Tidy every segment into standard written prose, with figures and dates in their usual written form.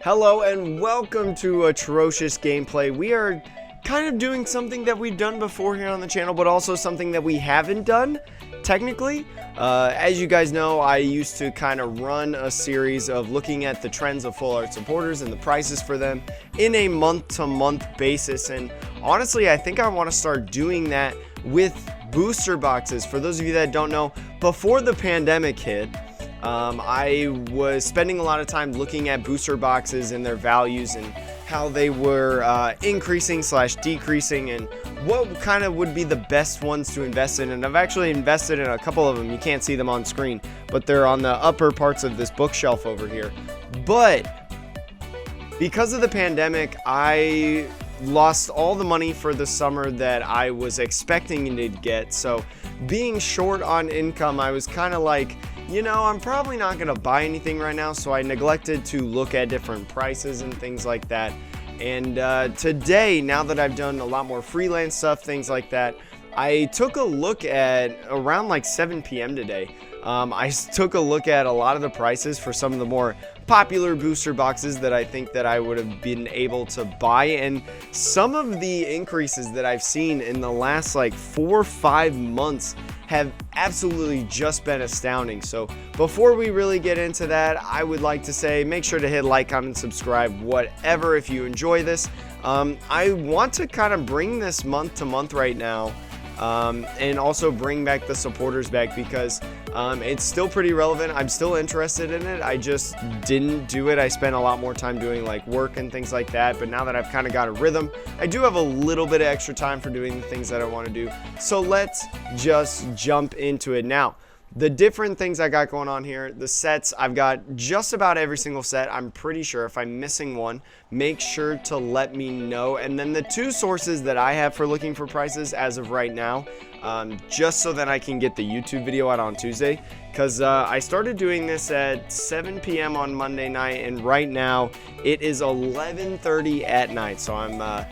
Hello and welcome to Atrocious Gameplay. We are kind of doing something that we've done before here on the channel, but also something that we haven't done, technically. As you guys know, I used to kind of run a series of looking at the trends of full art supporters and the prices for them in a month-to-month basis. And honestly, I think I want to start doing that with booster boxes. For those of you that don't know, before the pandemic hit, I was spending a lot of time looking at booster boxes and their values and how they were increasing / decreasing and what kind of would be the best ones to invest in. And I've actually invested in a couple of them. You can't see them on screen, but they're on the upper parts of this bookshelf over here. But because of the pandemic, I lost all the money for the summer that I was expecting to get. So being short on income, I was kind of like, you know, I'm probably not going to buy anything right now, so I neglected to look at different prices and things like that. And today, now that I've done a lot more freelance stuff, things like that, I took a look at around like 7 p.m. today. I took a look at a lot of the prices for some of the more popular booster boxes that I think that I would have been able to buy, and some of the increases that I've seen in the last like 4 or 5 months have absolutely just been astounding. So before we really get into that, I would like to say make sure to hit like, comment, subscribe, whatever, if you enjoy this. I want to kind of bring this month to month right now, and also bring back the supporters back, because it's still pretty relevant. I'm still interested in it. I just didn't do it. I spent a lot more time doing like work and things like that, but now that I've kind of got a rhythm, I do have a little bit of extra time for doing the things that I want to do. So let's just jump into it now. The different things I got going on here, the sets, I've got just about every single set. I'm pretty sure. If I'm missing one, make sure to let me know. And then the two sources that I have for looking for prices as of right now, just so that I can get the YouTube video out on Tuesday, because I started doing this at 7 p.m. on Monday night, and right now it is 11:30 at night. So I'm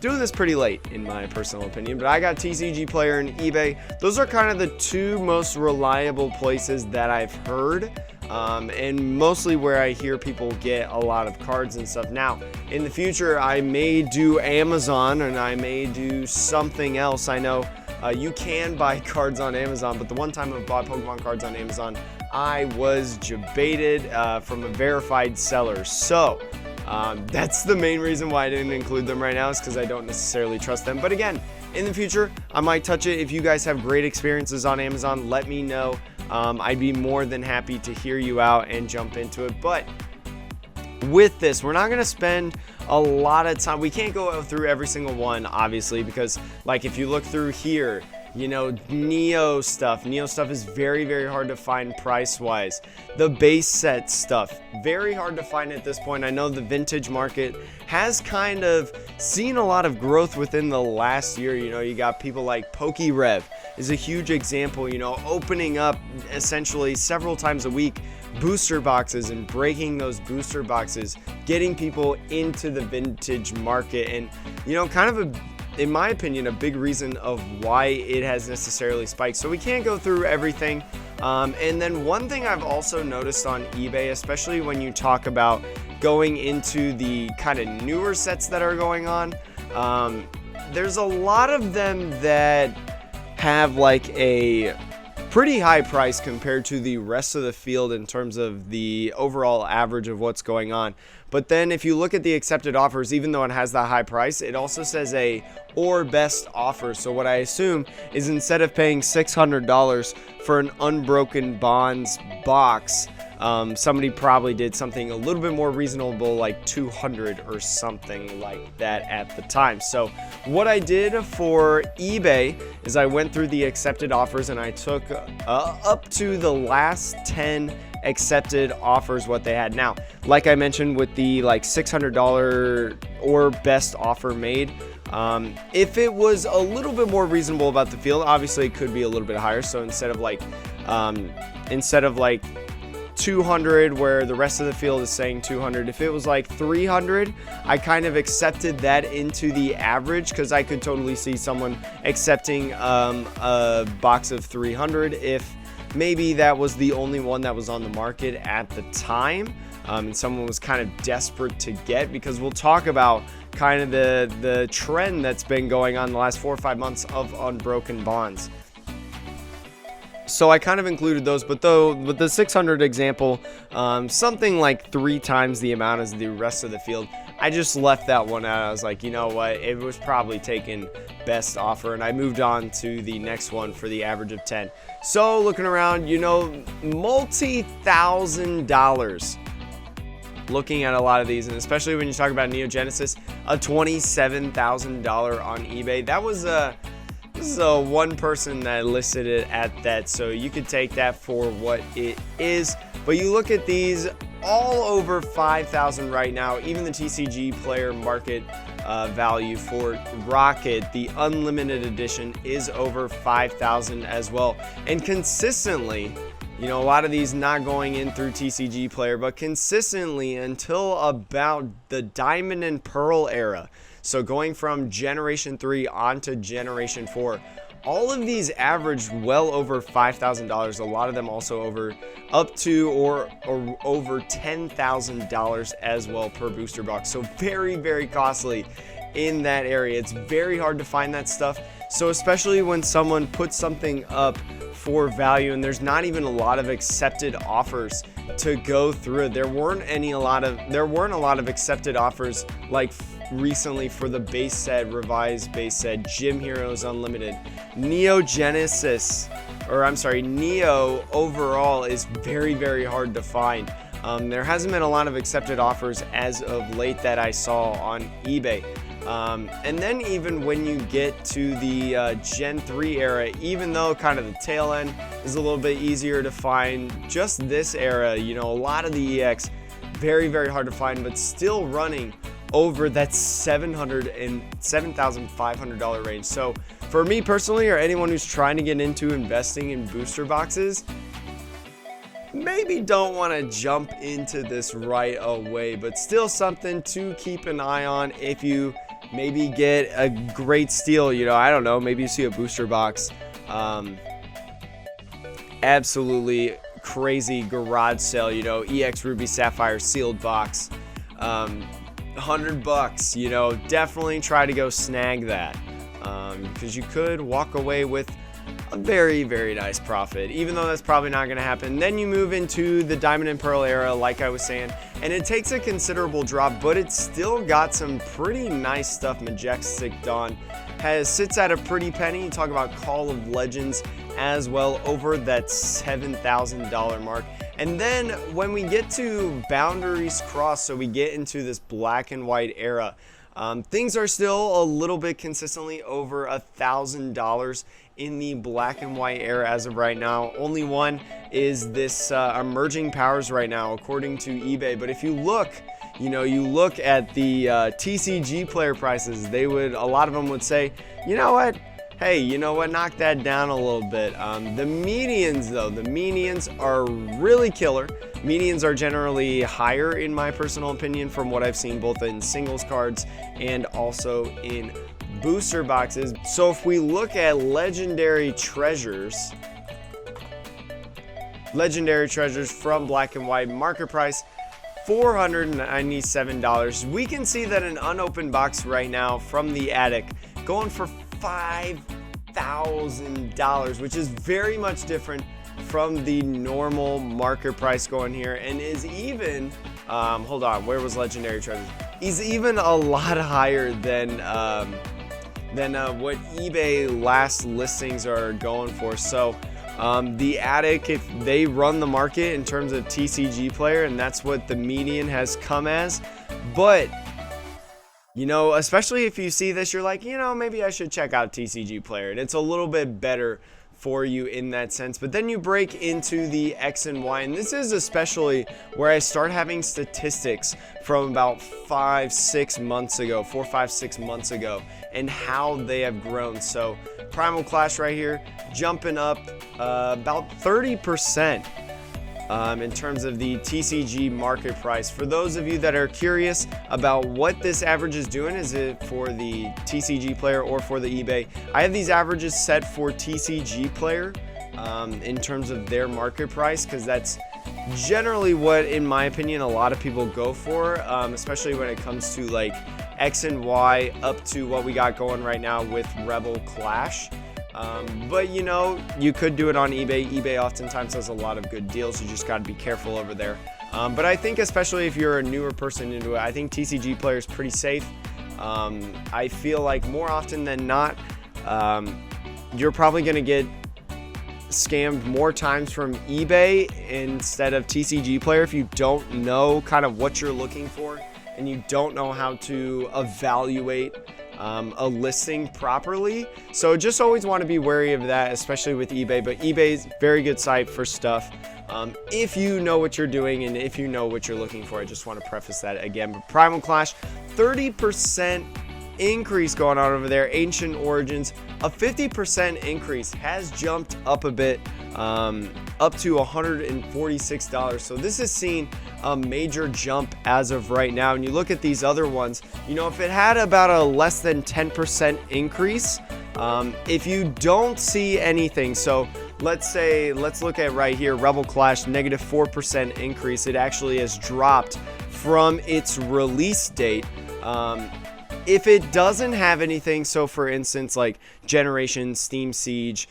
doing this pretty late in my personal opinion, but I got TCG Player and eBay. Those are kind of the two most reliable places that I've heard, and mostly where I hear people get a lot of cards and stuff. Now, in the future, I may do Amazon, and I may do something else. I know you can buy cards on Amazon, but the one time I've bought Pokemon cards on Amazon, I was debated from a verified seller. So that's the main reason why I didn't include them right now, is because I don't necessarily trust them. But again, in the future, I might touch it. If you guys have great experiences on Amazon, let me know. I'd be more than happy to hear you out and jump into it. But with this, we're not going to spend a lot of time. We can't go through every single one, obviously, because like if you look through here, you know, Neo stuff is very, very hard to find price-wise. The base set stuff, very hard to find at this point. I know the vintage market has kind of seen a lot of growth within the last year. You know, you got people like PokeRev is a huge example, you know, opening up essentially several times a week booster boxes and breaking those booster boxes, getting people into the vintage market, and, you know, kind of in my opinion, a big reason of why it has necessarily spiked. So we can't go through everything. And then one thing I've also noticed on eBay, especially when you talk about going into the kind of newer sets that are going on, there's a lot of them that have like a pretty high price compared to the rest of the field in terms of the overall average of what's going on. But then if you look at the accepted offers, even though it has that high price, it also says a or best offer. So what I assume is instead of paying $600 for an Unbroken Bonds box, somebody probably did something a little bit more reasonable, like $200 or something like that at the time. So what I did for eBay is I went through the accepted offers, and I took up to the last 10 accepted offers what they had. Now, like I mentioned with the like $600 or best offer made, if it was a little bit more reasonable about the field, obviously it could be a little bit higher. So instead of like 200 where the rest of the field is saying 200, if it was like 300, I kind of accepted that into the average, because I could totally see someone accepting a box of 300 if maybe that was the only one that was on the market at the time. and someone was kind of desperate to get, because we'll talk about kind of the trend that's been going on the last 4 or 5 months of unbroken bonds. So I kind of included those, but though with the 600 example, something like 3 times the amount as the rest of the field, I just left that one out. I was like, you know what, it was probably taken best offer, and I moved on to the next one for the average of 10. So looking around, you know, multi-$1,000. Looking at a lot of these, and especially when you talk about Neo Genesis, a $27,000 on eBay. That was this is one person that listed it at that, so you could take that for what it is. But you look at these, all over 5,000 right now. Even the TCG player market value for Rocket, the unlimited edition, is over 5,000 as well. And consistently, you know, a lot of these not going in through TCG player, but consistently until about the Diamond and Pearl era. So going from Generation 3 onto Generation 4, all of these averaged well over $5,000. A lot of them also up to or over $10,000 as well per booster box. So very, very costly in that area. It's very hard to find that stuff. So especially when someone puts something up for value and there's not even a lot of accepted offers to go through it. There weren't a lot of accepted offers like recently for the base set, revised base set, Gym Heroes Unlimited. Neo overall is very, very hard to find. There hasn't been a lot of accepted offers as of late that I saw on eBay. And then even when you get to the Gen 3 era, even though kind of the tail end is a little bit easier to find, just this era, you know, a lot of the EX, very, very hard to find, but still running over that $700 and $7,500 range. So for me personally, or anyone who's trying to get into investing in booster boxes, maybe don't want to jump into this right away, but still something to keep an eye on. If you maybe get a great steal, you know, I don't know, maybe you see a booster box, absolutely crazy garage sale, you know, EX Ruby Sapphire sealed box, $100, you know, definitely try to go snag that, because you could walk away with a very, very nice profit, even though that's probably not going to happen. Then you move into the Diamond and Pearl era, like I was saying, and it takes a considerable drop, but it's still got some pretty nice stuff. Majestic Dawn sits at a pretty penny. You talk about Call of Legends as well, over that $7,000 mark. And then when we get to Boundaries Cross, so we get into this black and white era, things are still a little bit consistently over $1,000 in the black and white era as of right now. Only one is this Emerging Powers right now, according to eBay. But if you look, you know, you look at the TCG player prices, a lot of them would say, you know what, hey, you know what, knock that down a little bit. The medians though, the medians are really killer. Medians are generally higher in my personal opinion from what I've seen both in singles cards and also in booster boxes. So if we look at legendary treasures from black and white, market price $497. We can see that an unopened box right now from the attic going for $5,000, which is very much different from the normal market price going here, and is even hold on, where was legendary treasures? Is even a lot higher than what eBay last listings are going for. So the attic, if they run the market in terms of TCG player, and that's what the median has come as. But you know, especially if you see this, you're like, you know, maybe I should check out TCG player, and it's a little bit better for you in that sense. But then you break into the X and Y, and this is especially where I start having statistics from about 4 or 5 months ago, and how they have grown. So Primal Clash right here jumping up about 30% in terms of the TCG market price. For those of you that are curious about what this average is doing, is it for the TCG player or for the eBay, I have these averages set for TCG player in terms of their market price, because that's generally what, in my opinion, a lot of people go for, especially when it comes to like X and Y up to what we got going right now with Rebel Clash. But you know, you could do it on eBay. eBay oftentimes has a lot of good deals. You just got to be careful over there. But I think especially if you're a newer person into it, I think TCG player is pretty safe. I feel like more often than not, you're probably going to get scammed more times from eBay instead of TCG player if you don't know kind of what you're looking for and you don't know how to evaluate a listing properly. So just always want to be wary of that, especially with eBay. But eBay's very good site for stuff if you know what you're doing and if you know what you're looking for. I just want to preface that again. But Primal Clash, 30% increase going on over there. Ancient Origins, a 50% increase, has jumped up a bit, up to $146. So this has seen a major jump as of right now. And you look at these other ones, you know, if it had about a less than 10% increase, if you don't see anything, so let's look at right here, Rebel Clash, negative 4% increase. It actually has dropped from its release date. If it doesn't have anything, so for instance, like Generations, Steam Siege,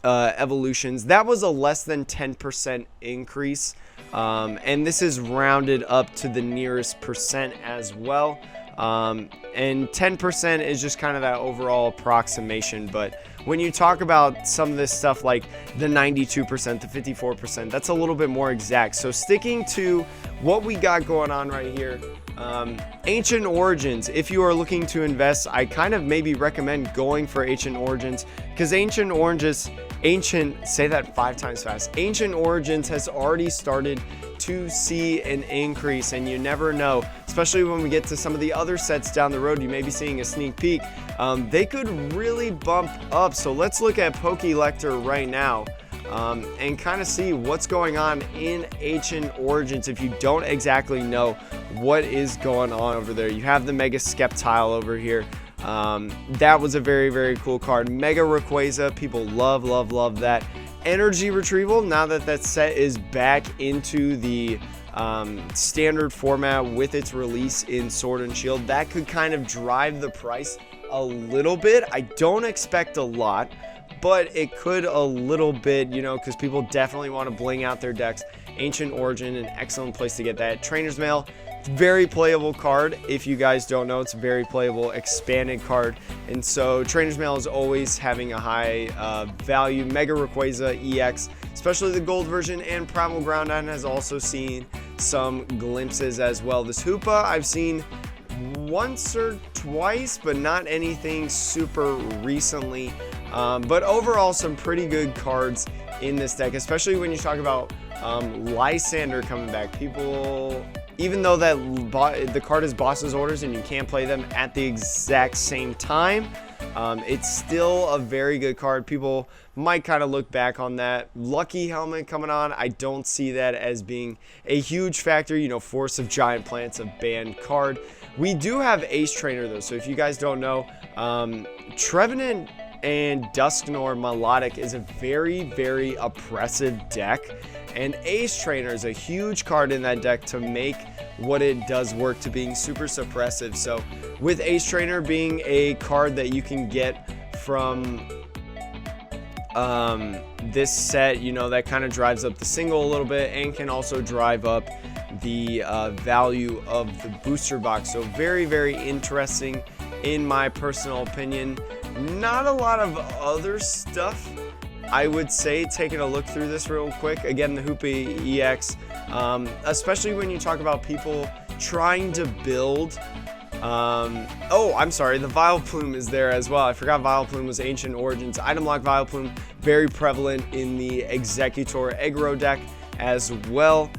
Evolutions, that was a less than 10% increase. And this is rounded up to the nearest percent as well. And 10% is just kind of that overall approximation. But when you talk about some of this stuff like the 92%, the 54%, that's a little bit more exact. So sticking to what we got going on right here, Ancient Origins, if you are looking to invest, I kind of maybe recommend going for Ancient Origins, because say that 5 times fast. Ancient Origins has already started to see an increase, and you never know, especially when we get to some of the other sets down the road. You may be seeing a sneak peek. They could really bump up. So let's look at Pokelector right now. And kind of see what's going on in Ancient Origins if you don't exactly know what is going on over there. You have the Mega Skeptile over here. That was a very, very cool card. Mega Rayquaza, people love that. Energy Retrieval, now that that set is back into the standard format with its release in Sword and Shield, that could kind of drive the price a little bit. I don't expect a lot, but it could a little bit, you know, because people definitely want to bling out their decks. Ancient Origin, an excellent place to get that. Trainer's Mail, very playable card. If you guys don't know, it's a very playable expanded card. And so Trainer's Mail is always having a high value. Mega Rayquaza EX, especially the gold version, and Primal Groudon has also seen some glimpses as well. This Hoopa I've seen once or twice, but not anything super recently. But overall, some pretty good cards in this deck, especially when you talk about Lysander coming back. People, even though that the card is Boss's Orders and you can't play them at the exact same time, it's still a very good card. People might kind of look back on that. Lucky Helmet coming on, I don't see that as being a huge factor. You know, Force of Giant Plants, a banned card. We do have Ace Trainer though, so if you guys don't know, Trevenant and Dusknoir Melodic is a very, very oppressive deck, and Ace Trainer is a huge card in that deck to make what it does work to being super suppressive. So with Ace Trainer being a card that you can get from this set, you know, that kind of drives up the single a little bit and can also drive up the value of the booster box. So very, very interesting in my personal opinion. Not a lot of other stuff, I would say, taking a look through this real quick. Again, the Hoopa EX, especially when you talk about people trying to build. Oh, I'm sorry, the Vileplume is there as well. I forgot Vileplume was Ancient Origins. Item Lock Vileplume, very prevalent in the Executor Aggro deck as well.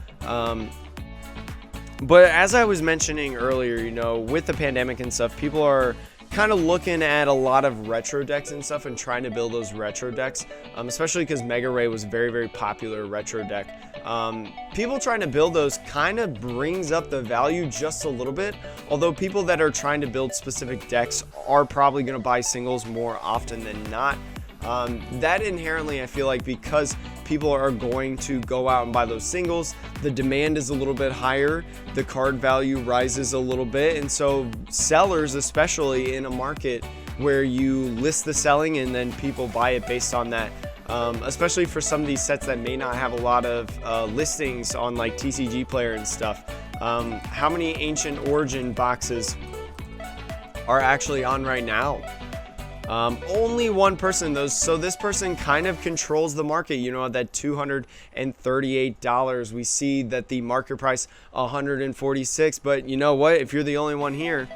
But as I was mentioning earlier, you know, with the pandemic and stuff, people are kind of looking at a lot of retro decks and stuff and trying to build those retro decks, especially because Mega Ray was a very, very popular retro deck. People trying to build those kind of brings up the value just a little bit, although people that are trying to build specific decks are probably going to buy singles more often than not. That inherently, I feel like, because people are going to go out and buy those singles. The demand is a little bit higher, the card value rises a little bit, and so sellers, especially in a market where you list the selling and then people buy it based on that, especially for some of these sets that may not have a lot of listings on like TCG Player and stuff. How many Ancient Origin boxes are actually on right now? Only one person, though, so this person kind of controls the market. You know, at that $238, we see that the market price $146, but you know what, if you're the only one here,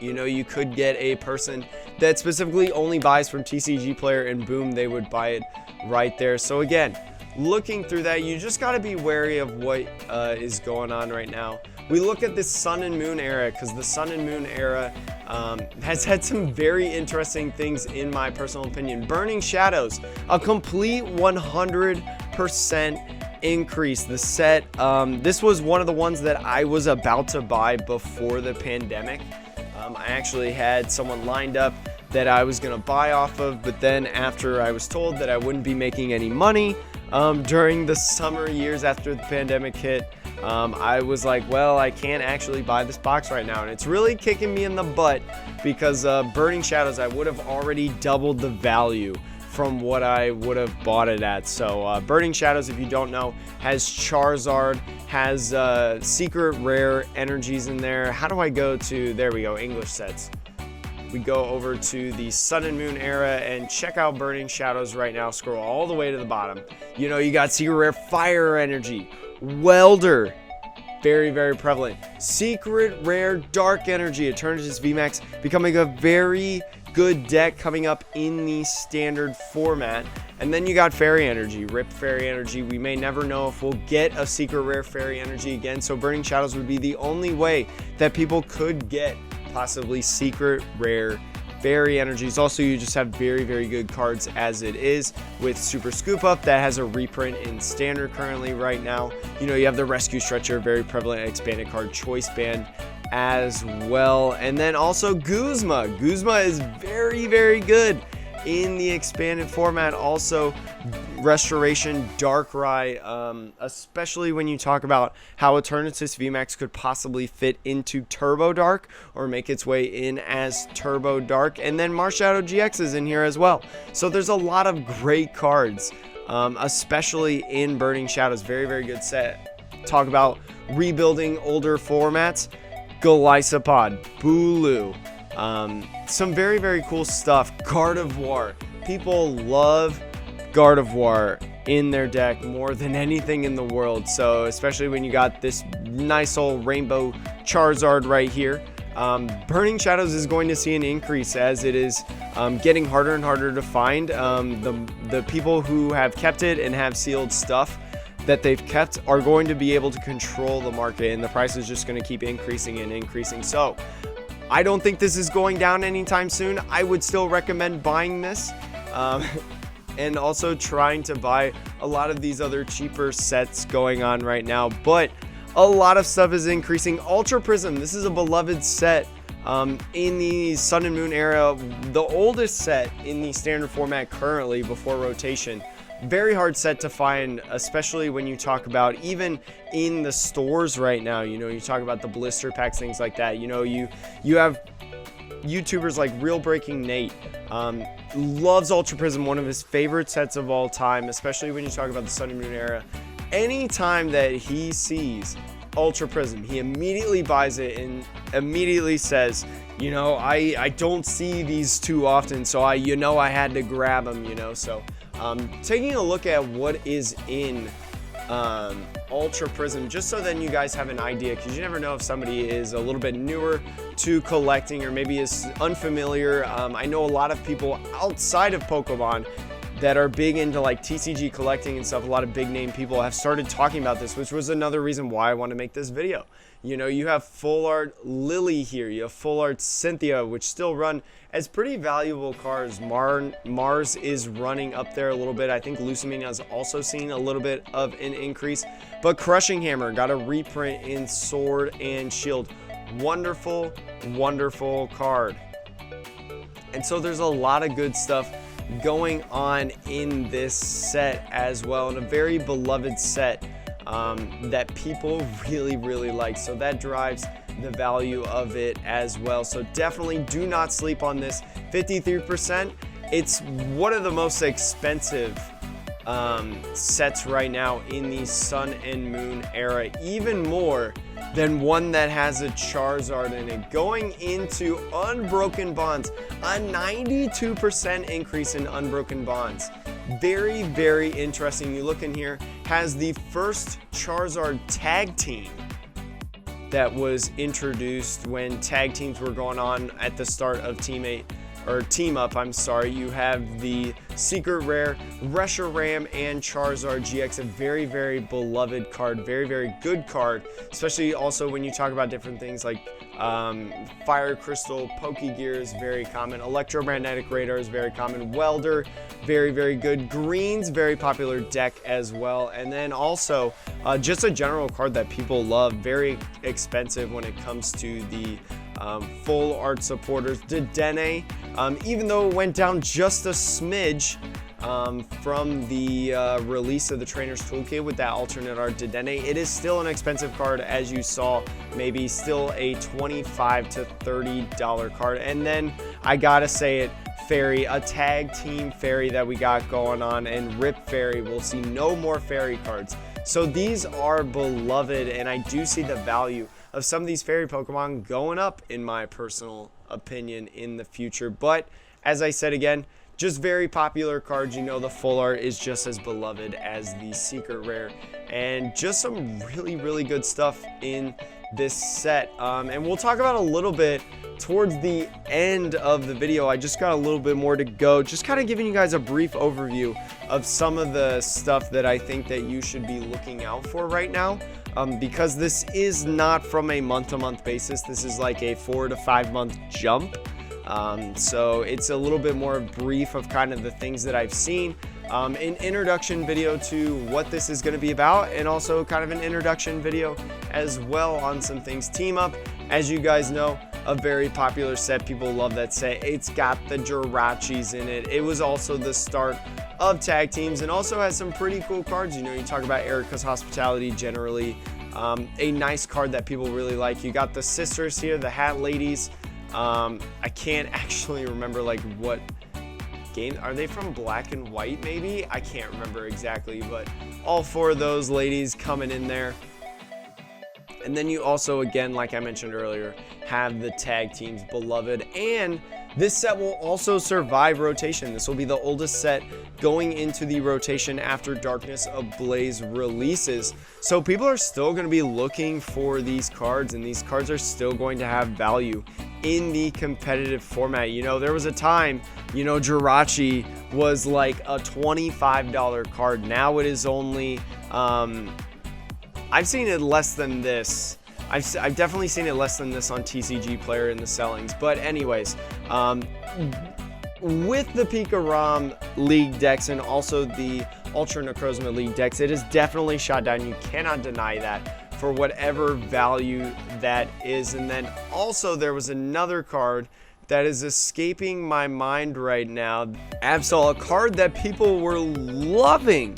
you know, you could get a person that specifically only buys from TCG Player, and boom, they would buy it right there. So again, looking through that, you just got to be wary of what is going on right now. We look at this Sun and Moon era, because the Sun and Moon era has had some very interesting things in my personal opinion. Burning Shadows, a complete 100% increase. The set, this was one of the ones that I was about to buy before the pandemic. I actually had someone lined up that I was going to buy off of, but then after I was told that I wouldn't be making any money during the summer years after the pandemic hit, I was like, well, I can't actually buy this box right now, and it's really kicking me in the butt because Burning Shadows, I would have already doubled the value from what I would have bought it at. So Burning Shadows, if you don't know, has Charizard, has secret rare energies in there. How do I go to, there we go, English sets. We go over to the Sun and Moon era and check out Burning Shadows right now. Scroll all the way to the bottom. You know, you got secret rare fire energy, Welder, very, very prevalent. Secret rare dark energy, Eternatus VMAX, becoming a very good deck coming up in the standard format. And then you got Fairy Energy, Rip Fairy Energy. We may never know if we'll get a secret rare Fairy Energy again, so Burning Shadows would be the only way that people could get possibly secret rare Fairy Energies. Also, you just have very, very good cards as it is with Super Scoop Up that has a reprint in standard currently right now. You know, you have the Rescue Stretcher, very prevalent expanded card, Choice Band as well. And then also Guzma. Guzma is very, very good in the expanded format. Also Restoration, Darkrai, especially when you talk about how Eternatus VMAX could possibly fit into Turbo Dark or make its way in as Turbo Dark. And then Marshadow GX is in here as well. So there's a lot of great cards, especially in Burning Shadows. Very, very good set. Talk about rebuilding older formats. Golisopod, Bulu, some very, very cool stuff. Gardevoir, people love Gardevoir in their deck more than anything in the world, so especially when you got this nice old rainbow Charizard right here. Burning Shadows is going to see an increase as it is getting harder and harder to find. The people who have kept it and have sealed stuff that they've kept are going to be able to control the market, and the price is just going to keep increasing and increasing. So I don't think this is going down anytime soon. I would still recommend buying this and also trying to buy a lot of these other cheaper sets going on right now, but a lot of stuff is increasing. Ultra Prism, this is a beloved set in the Sun and Moon era, the oldest set in the standard format currently before rotation. Very hard set to find, especially when you talk about even in the stores right now. You know, you talk about the blister packs, things like that. You know, you have YouTubers like Real Breaking Nate, loves Ultra Prism, one of his favorite sets of all time, especially when you talk about the Sun and Moon era. Anytime that he sees Ultra Prism, he immediately buys it and immediately says, you know, I don't see these too often, so I had to grab them, you know. So taking a look at what is in Ultra Prism, just so then you guys have an idea, because you never know if somebody is a little bit newer to collecting or maybe is unfamiliar. I know a lot of people outside of Pokemon that are big into like TCG collecting and stuff. A lot of big name people have started talking about this, which was another reason why I want to make this video. You know, you have Full Art Lily here, you have Full Art Cynthia, which still run as pretty valuable cards. Mars is running up there a little bit. I think Lucamine has also seen a little bit of an increase, but Crushing Hammer got a reprint in Sword and Shield. Wonderful, wonderful card. And so there's a lot of good stuff going on in this set as well, and a very beloved set that people really like, so that drives the value of it as well. So definitely do not sleep on this. 53%. It's one of the most expensive sets right now in the Sun and Moon era, even more than one that has a Charizard in it. Going into Unbroken Bonds, a 92% increase in Unbroken Bonds. Very interesting. You look in here, has the first Charizard tag team that was introduced when tag teams were going on at the start of Team Up. I'm sorry. You have the Secret Rare, Reshiram, and Charizard GX, a very beloved card, very good card, especially also when you talk about different things like Fire Crystal, Pokegear is very common, Electromagnetic Radar is very common, Welder, very good, Green's very popular deck as well, and then also just a general card that people love, very expensive when it comes to the full art supporters. Dedenne, even though it went down just a smidge from the release of the Trainer's Toolkit with that alternate art Dedenne, it is still an expensive card, as you saw, maybe still a $25 to $30 card. And then I gotta say it, Fairy, a tag team Fairy that we got going on, and Rip Fairy, we'll see no more Fairy cards. So these are beloved, and I do see the value of some of these Fairy Pokemon going up, in my personal opinion, in the future. But as I said again, just very popular cards. You know, the full art is just as beloved as the Secret Rare, and just some really good stuff in this set. And we'll talk about a little bit towards the end of the video. I just got a little bit more to go, just kind of giving you guys a brief overview of some of the stuff that I think that you should be looking out for right now. Because this is not from a month-to-month basis. This is like a 4 to 5 month jump. So it's a little bit more brief of kind of the things that I've seen. An introduction video to what this is going to be about, and also kind of an introduction video as well on some things. Team Up, as you guys know, a very popular set. People love that set. It's got the Jirachis in it. It was also the start of tag teams, and also has some pretty cool cards. You know, you talk about Erica's Hospitality generally, a nice card that people really like. You got the sisters here, the Hat Ladies. I can't actually remember like what game are they from, Black and White maybe, I can't remember exactly, but all 4 of those ladies coming in there. And then you also, again, like I mentioned earlier, have the tag teams beloved, and this set will also survive rotation. This will be the oldest set going into the rotation after Darkness Ablaze releases. So people are still going to be looking for these cards, and these cards are still going to have value in the competitive format. You know, there was a time, you know, Jirachi was like a $25 card. Now it is only, I've seen it less than this. I've definitely seen it less than this on TCG Player in the sellings. But anyways, with the Pika Rom League decks and also the Ultra Necrozma League decks, it is definitely shot down. You cannot deny that for whatever value that is. And then also there was another card that is escaping my mind right now. Absol, a card that people were loving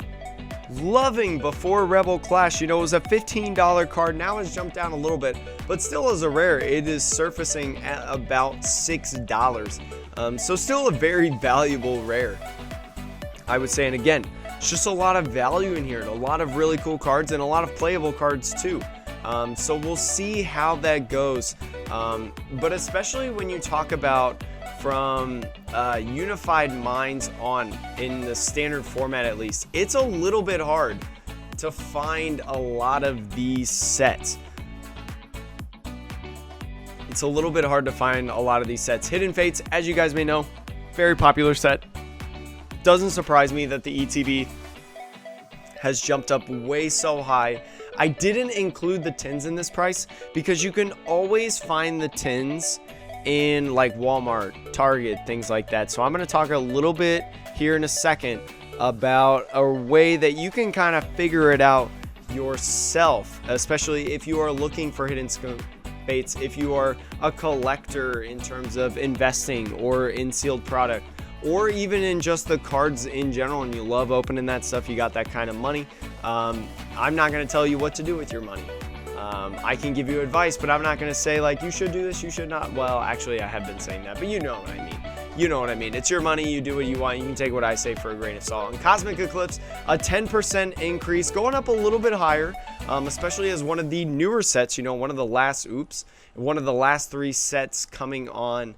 before Rebel Clash. You know, it was a $15 card. Now it's jumped down a little bit, but still as a rare, it is surfacing at about $6. So still a very valuable rare, I would say. And again, it's just a lot of value in here, and a lot of really cool cards, and a lot of playable cards too. So we'll see how that goes. But especially when you talk about from Unified Minds on, in the standard format at least, it's a little bit hard to find a lot of these sets. It's a little bit hard to find a lot of these sets. Hidden Fates, as you guys may know, very popular set. Doesn't surprise me that the ETB has jumped up way so high. I didn't include the tins in this price because you can always find the tins in like Walmart, Target, things like that. So I'm going to talk a little bit here in a second about a way that you can kind of figure it out yourself, especially if you are looking for hidden fates, if you are a collector in terms of investing or in sealed product, or even in just the cards in general, and you love opening that stuff, you got that kind of money, I'm not going to tell you what to do with your money. I can give you advice, but I'm not going to say like you should do this, you should not. Well, actually I have been saying that, but you know what I mean. You know what I mean. It's your money. You do what you want. You can take what I say for a grain of salt. And Cosmic Eclipse, a 10% increase, going up a little bit higher, especially as one of the newer sets, you know, one of the last 3 sets coming on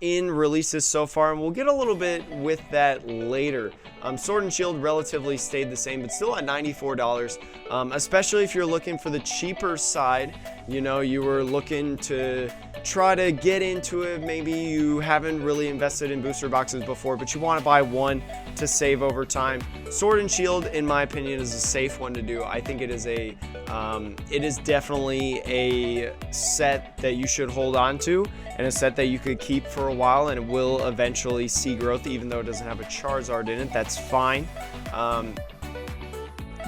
in releases so far, and we'll get a little bit with that later. Sword and Shield relatively stayed the same, but still at $94, especially if you're looking for the cheaper side. You know, you were looking to try to get into it. Maybe you haven't really invested in booster boxes before, but you want to buy one to save over time. Sword and Shield, in my opinion, is a safe one to do. I think it is definitely a set that you should hold on to, and a set that you could keep for a while, and it will eventually see growth, even though it doesn't have a Charizard in it. That's fine.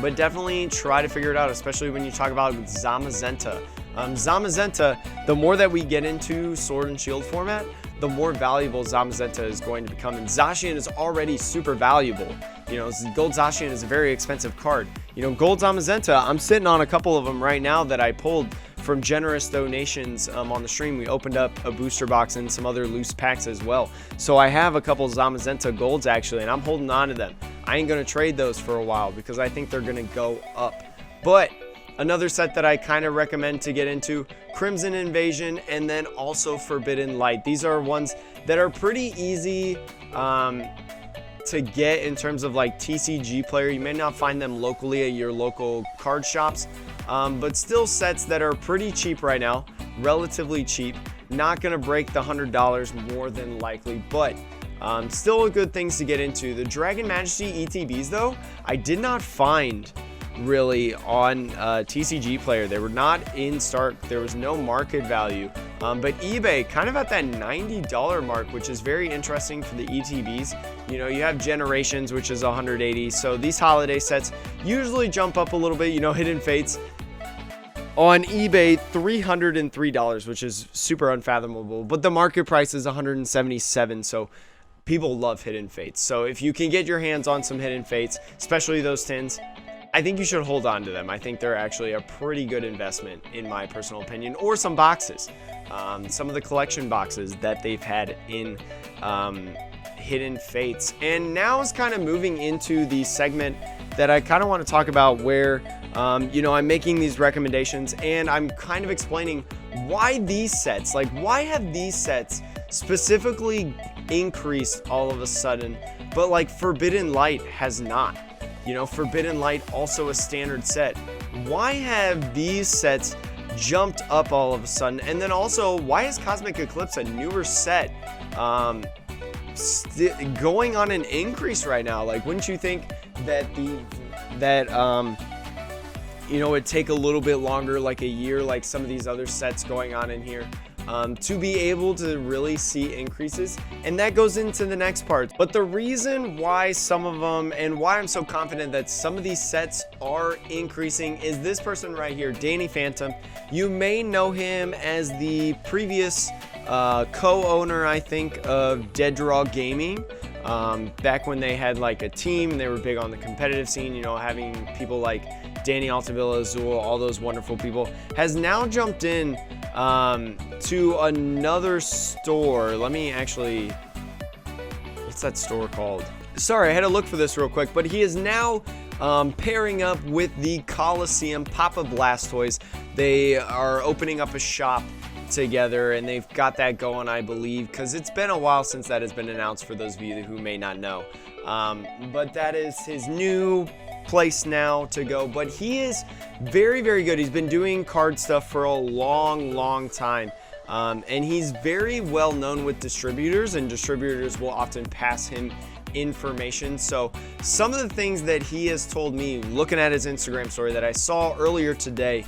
But definitely try to figure it out, especially when you talk about Zamazenta. Zamazenta, the more that we get into Sword and Shield format, the more valuable Zamazenta is going to become. And Zacian is already super valuable. You know, Gold Zacian is a very expensive card. You know, Gold Zamazenta, I'm sitting on a couple of them right now that I pulled from generous donations on the stream. We opened up a booster box and some other loose packs as well. So I have a couple Zamazenta Golds actually, and I'm holding on to them. I ain't going to trade those for a while because I think they're going to go up. But another set that I kind of recommend to get into, Crimson Invasion, and then also Forbidden Light. These are ones that are pretty easy to get in terms of like TCG player. You may not find them locally at your local card shops, but still sets that are pretty cheap right now, relatively cheap. Not going to break the $100 more than likely, but still a good things to get into. The Dragon Majesty ETBs though, I did not find really on TCG player. They were not in start. There was no market value, but eBay kind of at that $90 mark, which is very interesting for the ETBs. You know, you have Generations, which is 180, so these holiday sets usually jump up a little bit. You know, Hidden Fates on eBay, $303, which is super unfathomable, but the market price is 177, so people love Hidden Fates. So if you can get your hands on some Hidden Fates, especially those tins, I think you should hold on to them. I think they're actually a pretty good investment in my personal opinion. Or some boxes, some of the collection boxes that they've had in Hidden Fates. And now is kind of moving into the segment that I kind of want to talk about where, you know, I'm making these recommendations and I'm kind of explaining why these sets, like why have these sets specifically increased all of a sudden, but like Forbidden Light has not. You know, Forbidden Light, also a standard set. Why have these sets jumped up all of a sudden? And then also, why is Cosmic Eclipse, a newer set, going on an increase right now? Like, wouldn't you think that you know, it'd take a little bit longer, like a year, like some of these other sets going on in here, to be able to really see increases? And that goes into the next part. But the reason why some of them, and why I'm so confident that some of these sets are increasing, is this person right here, Danny Phantom. You may know him as the previous co-owner, I think, of Dead Draw Gaming. Back when they had like a team and they were big on the competitive scene, you know, having people like Danny Altavilla, Azul, all those wonderful people, has now jumped in to another store. Let me actually, what's that store called? Sorry, I had to look for this real quick, but he is now pairing up with the Coliseum Papa Blastoise. They are opening up a shop together and they've got that going, I believe, because it's been a while since that has been announced, for those of you who may not know. But that is his new place now to go. But he is very, very good. He's been doing card stuff for a long time, and he's very well known with distributors, and distributors will often pass him information. So some of the things that he has told me, looking at his Instagram story that I saw earlier today,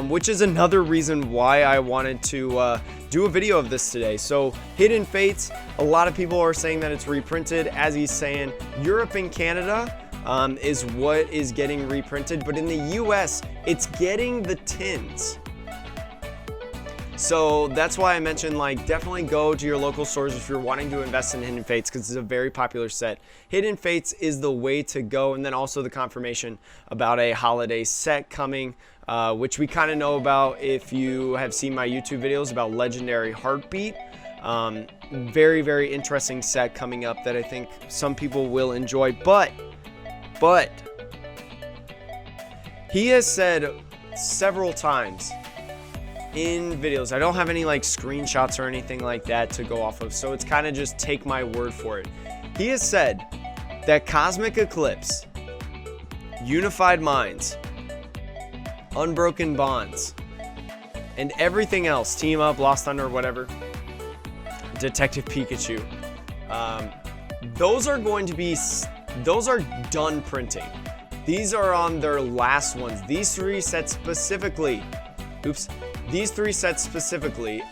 which is another reason why I wanted to do a video of this today. So Hidden Fates, a lot of people are saying that it's reprinted. As he's saying, Europe and Canada is what is getting reprinted, but in the US it's getting the tins. So that's why I mentioned, like, definitely go to your local stores if you're wanting to invest in Hidden Fates, because it's a very popular set. Hidden Fates is the way to go, and then also the confirmation about a holiday set coming, which we kind of know about if you have seen my YouTube videos about Legendary Heartbeat. Very, very interesting set coming up that I think some people will enjoy, but he has said several times in videos, I don't have any like screenshots or anything like that to go off of, so it's kind of just take my word for it. He has said that Cosmic Eclipse, Unified Minds, Unbroken Bonds, and everything else, Team Up, Lost Thunder, whatever, Detective Pikachu, those are done printing. These are on their last ones. These three sets specifically,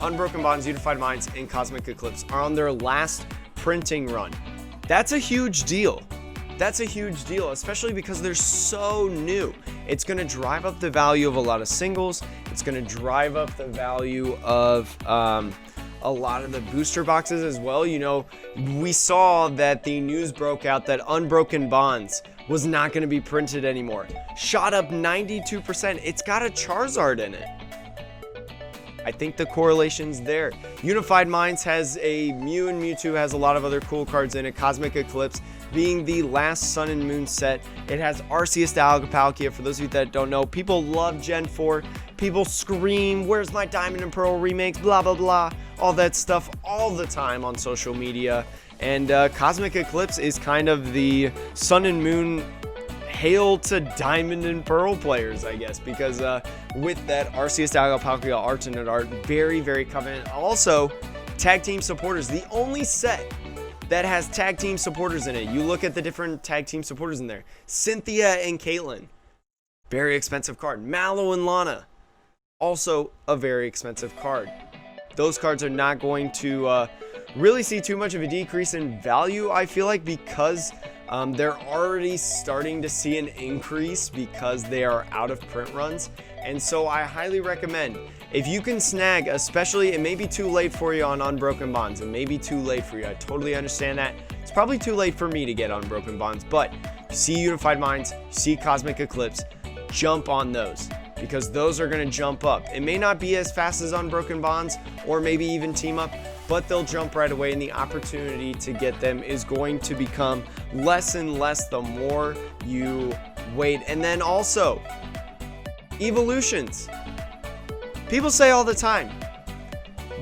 Unbroken Bonds, Unified Minds, and Cosmic Eclipse, are on their last printing run. That's a huge deal. That's a huge deal, especially because they're so new. It's going to drive up the value of a lot of singles. It's going to drive up the value of a lot of the booster boxes as well. You know, we saw that the news broke out that Unbroken Bonds was not going to be printed anymore. Shot up 92%. It's got a Charizard in it. I think the correlation's there. Unified Minds has a Mew, and Mewtwo has a lot of other cool cards in it. Cosmic Eclipse being the last Sun and Moon set. It has Arceus Palkia. For those of you that don't know, people love Gen 4. People scream, "Where's my Diamond and Pearl remakes?" Blah, blah, blah. All that stuff all the time on social media. And Cosmic Eclipse is kind of the Sun and Moon hail to Diamond and Pearl players, I guess, because with that Arceus Palkia alternate art, very, very covenant. Also, tag team supporters, the only set that has tag team supporters in it. You look at the different tag team supporters in there. Cynthia and Caitlyn, very expensive card. Mallow and Lana, also a very expensive card. Those cards are not going to really see too much of a decrease in value, I feel like, because they're already starting to see an increase because they are out of print runs. And so I highly recommend, if you can snag, especially, it may be too late for you on Unbroken Bonds. It may be too late for you. I totally understand that. It's probably too late for me to get Unbroken Bonds, but you see Unified Minds, you see Cosmic Eclipse, jump on those, because those are going to jump up. It may not be as fast as Unbroken Bonds or maybe even Team Up, but they'll jump right away, and the opportunity to get them is going to become less and less the more you wait. And then also, evolutions. People say all the time,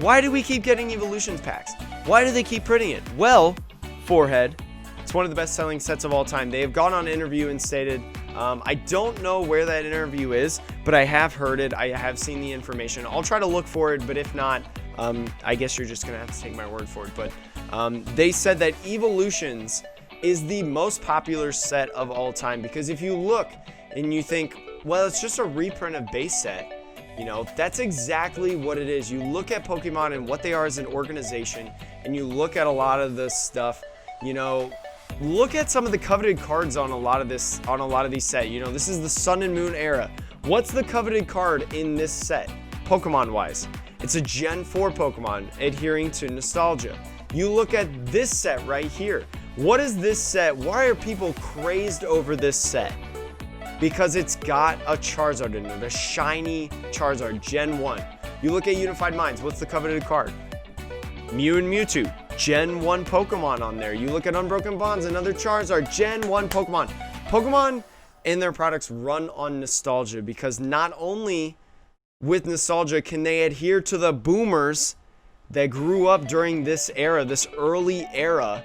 why do we keep getting evolutions packs? Why do they keep printing it? Well, Forehead, it's one of the best selling sets of all time. They have gone on an interview and stated, I don't know where that interview is, but I have heard it. I have seen the information. I'll try to look for it, but if not, I guess you're just going to have to take my word for it. But they said that Evolutions is the most popular set of all time, because if you look and you think, well, it's just a reprint of base set, you know, that's exactly what it is. You look at Pokemon and what they are as an organization, and you look at a lot of this stuff, you know, look at some of the coveted cards on a lot of these sets. You know, this is the Sun and Moon era. What's the coveted card in this set, Pokemon wise? It's a Gen 4 Pokemon adhering to nostalgia. You look at this set right here. What is this set? Why are people crazed over this set? Because it's got a Charizard in it, a shiny Charizard, Gen 1. You look at Unified Minds, what's the coveted card? Mew and Mewtwo, Gen 1 Pokemon on there. You look at Unbroken Bonds, another Charizard, Gen 1 Pokemon. Pokemon and their products run on nostalgia, because not only with nostalgia can they adhere to the boomers that grew up during this era, this early era,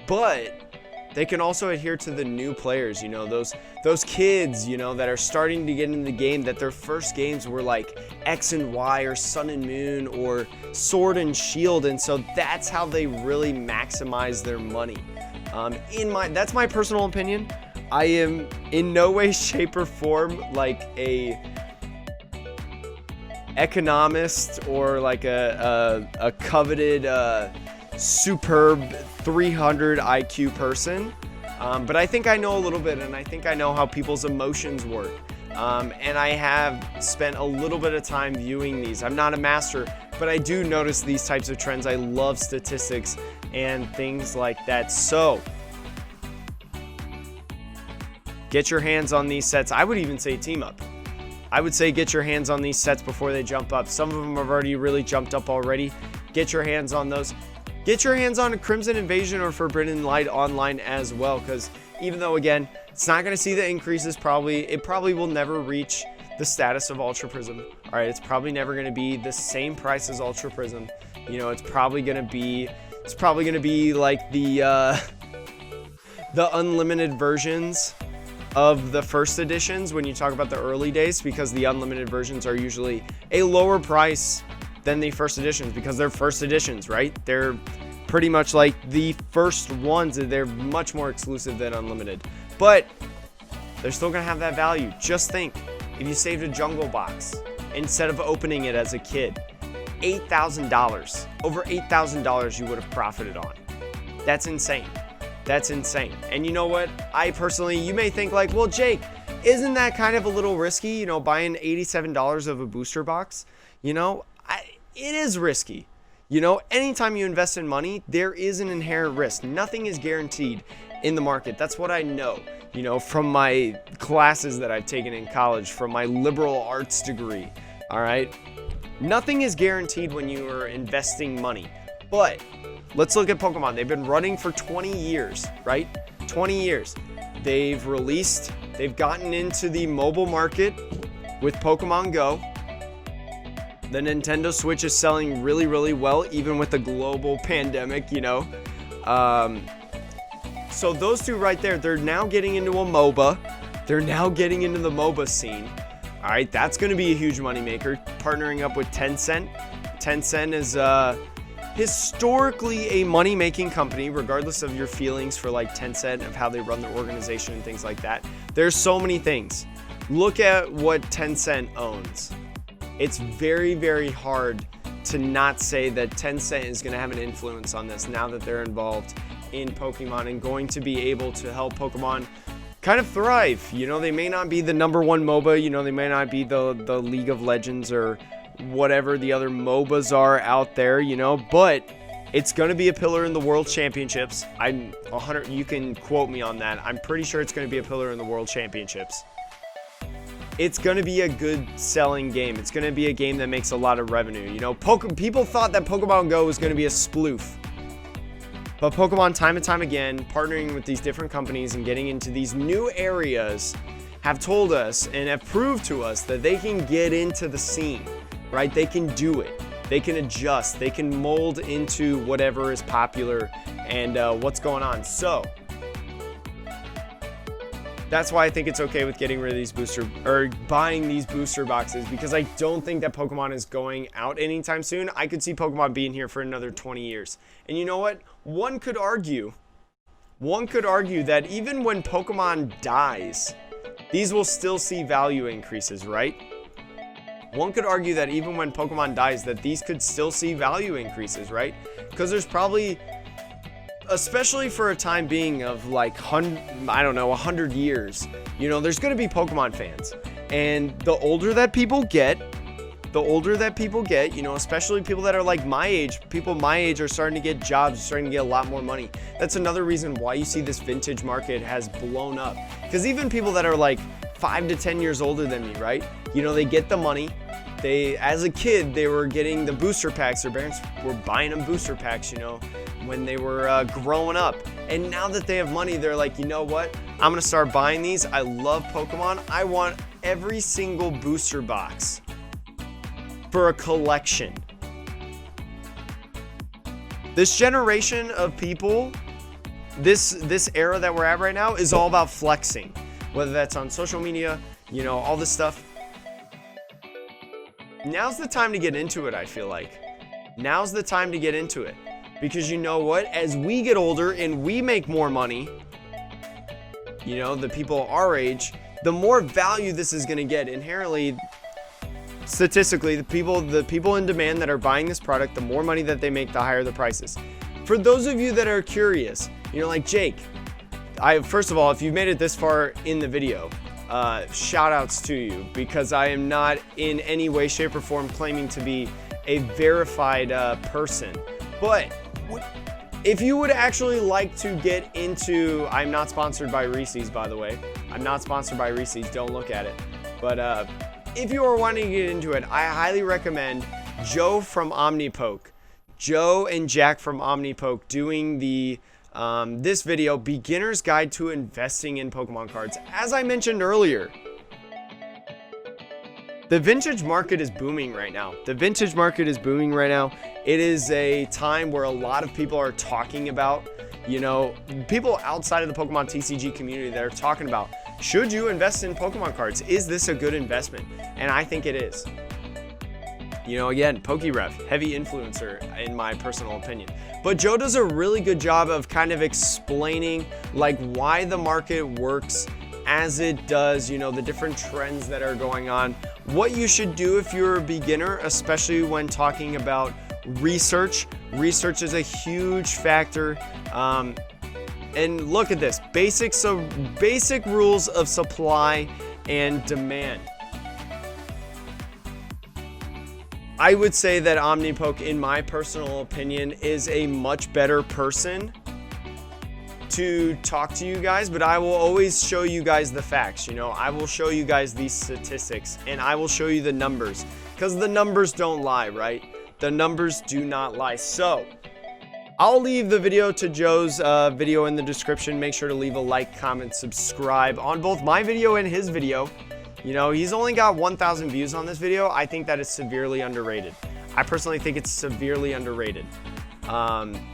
but they can also adhere to the new players, you know, those kids, you know, that are starting to get in the game, that their first games were like X and Y or Sun and Moon or Sword and Shield, and so that's how they really maximize their money. That's my personal opinion. I am in no way, shape, or form like a economist or like a coveted superb 300 IQ person, but I think I know a little bit, and I think I know how people's emotions work, and I have spent a little bit of time viewing these. I'm not a master but I do notice these types of trends. I love statistics and things like that. So get your hands on these sets. I would even say team up. I would say get your hands on these sets before they jump up. Some of them have already really jumped up already. Get your hands on those. Get your hands on Crimson Invasion or Forbidden Light online as well, because even though, again, it's not going to see the increases, it probably will never reach the status of Ultra Prism. All right, it's probably never going to be the same price as Ultra Prism. You know, it's probably going to be like the unlimited versions of the first editions when you talk about the early days, because the unlimited versions are usually a lower price than the first editions because they're first editions, right? They're pretty much like the first ones. They're much more exclusive than unlimited, but they're still gonna have that value. Just think, if you saved a jungle box instead of opening it as a kid, $8,000, over $8,000 you would have profited on. That's insane. That's insane. And you know what? I personally, you may think like, well, Jake, isn't that kind of a little risky, you know, buying $87 of a booster box? You know, it is risky. You know, anytime you invest in money, there is an inherent risk. Nothing is guaranteed in the market. That's what I know, you know, from my classes that I've taken in college, from my liberal arts degree. All right. Nothing is guaranteed when you are investing money. But let's look at Pokemon. They've been running for 20 years, right? 20 years. They've gotten into the mobile market with Pokemon Go. The Nintendo Switch is selling really, really well, even with the global pandemic, you know. So those two right there, they're now getting into a MOBA. They're now getting into the MOBA scene. All right, that's going to be a huge moneymaker. Partnering up with Tencent. Tencent is historically a money-making company, regardless of your feelings for like Tencent, of how they run their organization and things like that. There's so many things. Look at what Tencent owns. It's very, very hard to not say that Tencent is going to have an influence on this now that they're involved in Pokemon and going to be able to help Pokemon kind of thrive. You know, they may not be the #1 MOBA, you know, they may not be the League of Legends or whatever the other MOBAs are out there, you know, but it's going to be a pillar in the World Championships. You can quote me on that. I'm pretty sure it's going to be a pillar in the World Championships. It's going to be a good selling game. It's going to be a game that makes a lot of revenue. You know, people thought that Pokemon Go was going to be a sploof. But Pokemon, time and time again, partnering with these different companies and getting into these new areas, have told us and have proved to us that they can get into the scene, right? They can do it. They can adjust. They can mold into whatever is popular and what's going on. So that's why I think it's okay with getting rid of these buying these booster boxes, because I don't think that Pokemon is going out anytime soon. I could see Pokemon being here for another 20 years. And you know what? One could argue that even when Pokemon dies, these will still see value increases, right? One could argue that even when Pokemon dies, that these could still see value increases, right? Because there's probably, especially for a time being of like 100 years, you know, there's going to be Pokemon fans. And the older that people get, you know, especially people that are like my age, people my age are starting to get jobs, starting to get a lot more money. That's another reason why you see this vintage market has blown up. Because even people that are like 5 to 10 years older than me, right? You know, they get the money. As a kid, they were getting the booster packs. Their parents were buying them booster packs, you know, when they were growing up. And now that they have money, they're like, you know what? I'm going to start buying these. I love Pokemon. I want every single booster box for a collection. This generation of people, this era that we're at right now is all about flexing. Whether that's on social media, you know, all this stuff. Now's the time to get into it, I feel like. Now's the time to get into it. Because you know what? As we get older and we make more money, you know, the people our age, the more value this is going to get. Inherently, statistically, the people in demand that are buying this product, the more money that they make, the higher the prices. For those of you that are curious, you know, like Jake, first of all, if you've made it this far in the video, shout outs to you, because I am not in any way, shape, or form claiming to be a verified person. But if you would actually like to get into, I'm not sponsored by Reese's, by the way. I'm not sponsored by Reese's, don't look at it. But if you are wanting to get into it, I highly recommend Joe from Omnipoke. Joe and Jack from Omnipoke doing the this video, Beginner's Guide to Investing in Pokemon Cards. As I mentioned earlier, the vintage market is booming right now. The vintage market is booming right now. It is a time where a lot of people are talking about, you know, people outside of the Pokemon TCG community that are talking about, should you invest in Pokemon cards? Is this a good investment? And I think it is. You know, again, PokeRef, heavy influencer in my personal opinion. But Joe does a really good job of kind of explaining like why the market works as it does, you know, the different trends that are going on, what you should do if you're a beginner, especially when talking about research. Research is a huge factor. And look at this, basic rules of supply and demand. I would say that Omnipoke, in my personal opinion, is a much better person to talk to you guys, but I will always show you guys the facts. You know, I will show you guys these statistics and I will show you the numbers, because the numbers don't lie, right? The numbers do not lie. So I'll leave the video to Joe's video in the description. Make sure to leave a like, comment, subscribe on both my video and his video. You know, he's only got 1,000 views on this video. I think that is severely underrated. I personally think it's severely underrated.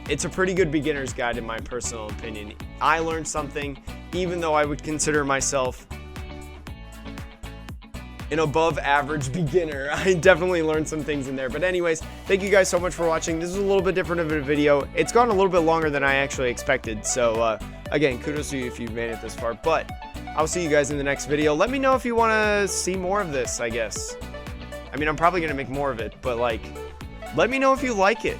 It's a pretty good beginner's guide in my personal opinion. I learned something, even though I would consider myself an above average beginner. I definitely learned some things in there. But anyways, thank you guys so much for watching. This is a little bit different of a video. It's gone a little bit longer than I actually expected. So again, kudos to you if you've made it this far. But I'll see you guys in the next video. Let me know if you want to see more of this, I guess. I mean, I'm probably going to make more of it, but like, let me know if you like it.